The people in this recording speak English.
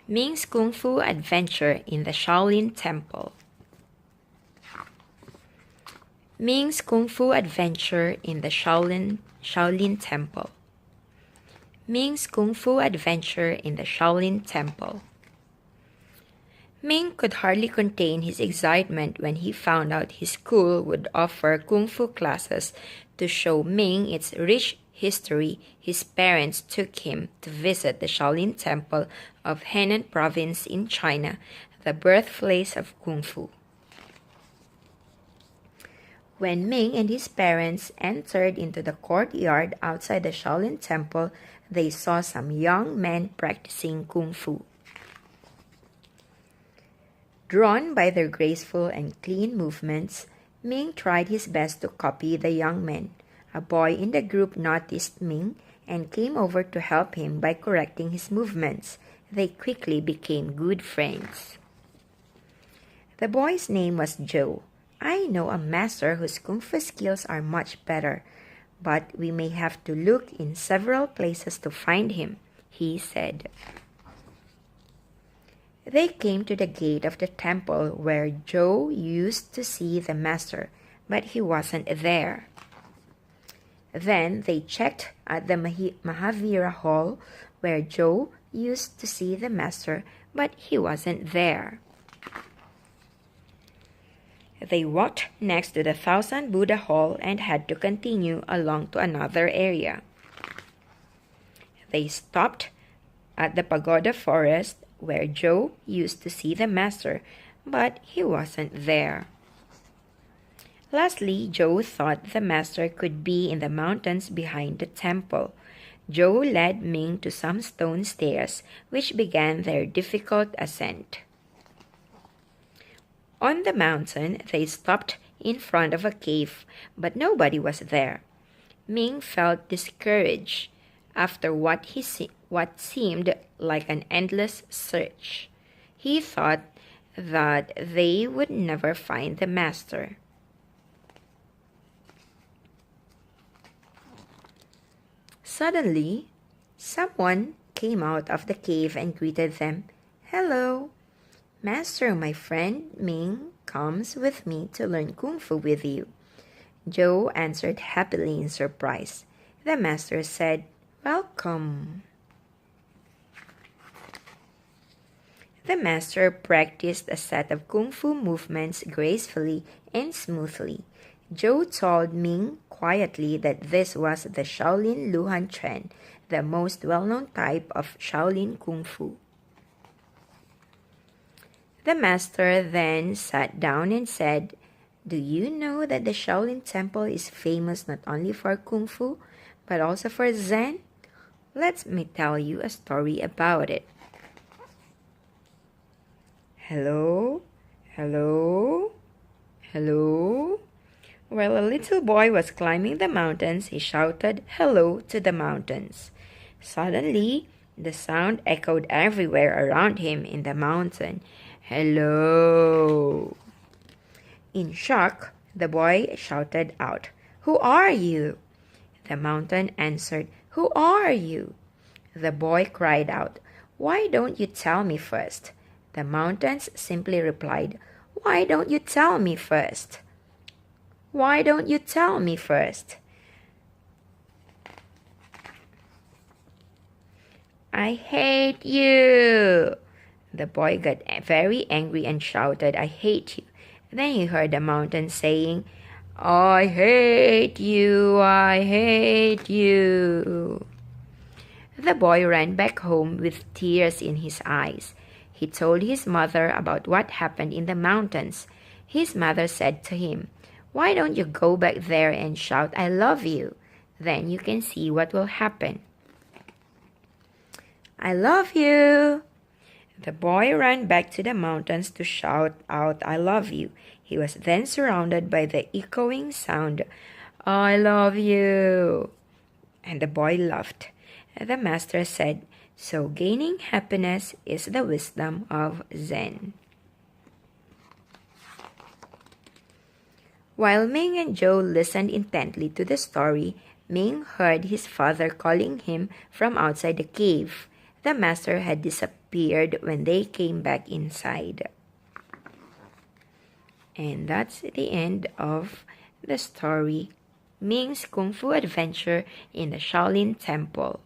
Ming's Kung Fu Adventure in the Shaolin Temple. Ming's Kung Fu Adventure in the Shaolin Temple. Ming's Kung Fu Adventure in the Shaolin Temple. Ming could hardly contain his excitement when he found out his school would offer Kung Fu classes. To show Ming its rich history, his parents took him to visit the Shaolin Temple of Henan Province in China, the birthplace of Kung Fu. When Ming and his parents entered into the courtyard outside the Shaolin Temple, they saw some young men practicing Kung Fu. Drawn by their graceful and clean movements, Ming tried his best to copy the young men. A boy in the group noticed Ming and came over to help him by correcting his movements. They quickly became good friends. The boy's name was Joe. "I know a master whose kung fu skills are much better, but we may have to look in several places to find him," he said. They came to the gate of the temple where Joe used to see the master, but he wasn't there. Then they checked at the Mahavira Hall where Joe used to see the master, but he wasn't there. They walked next to the Thousand Buddha Hall and had to continue along to another area. They stopped at the Pagoda Forest where Joe used to see the master, but he wasn't there. Lastly, Joe thought the master could be in the mountains behind the temple. Joe led Ming to some stone stairs, which began their difficult ascent. On the mountain, they stopped in front of a cave, but nobody was there. Ming felt discouraged after what seemed like an endless search. He thought that they would never find the master. Suddenly, someone came out of the cave and greeted them. "Hello, Master, my friend Ming comes with me to learn Kung Fu with you." Joe answered happily in surprise. The master said, "Welcome." The master practiced a set of Kung Fu movements gracefully and smoothly. Joe told Ming quietly that this was the Shaolin Luhan Chen, the most well-known type of Shaolin Kung Fu. The master then sat down and said, "Do you know that the Shaolin Temple is famous not only for Kung Fu, but also for Zen? Let me tell you a story about it." "Hello? Hello? Hello?" While a little boy was climbing the mountains, he shouted hello to the mountains. Suddenly, the sound echoed everywhere around him in the mountain. "Hello!" In shock, the boy shouted out, "Who are you?" The mountain answered, "Who are you?" The boy cried out, "Why don't you tell me first?" The mountains simply replied, "Why don't you tell me first? Why don't you tell me first?" "I hate you!" The boy got very angry and shouted, "I hate you." Then he heard the mountain saying, "I hate you, I hate you." The boy ran back home with tears in his eyes. He told his mother about what happened in the mountains. His mother said to him, "Why don't you go back there and shout, 'I love you'? Then you can see what will happen." "I love you." The boy ran back to the mountains to shout out, "I love you." He was then surrounded by the echoing sound, "I love you." And the boy laughed. The master said, "So gaining happiness is the wisdom of Zen." While Ming and Joe listened intently to the story, Ming heard his father calling him from outside the cave. The master had disappeared disappeared when they came back inside. And that's the end of the story, Ming's Kung Fu Adventure in the Shaolin Temple.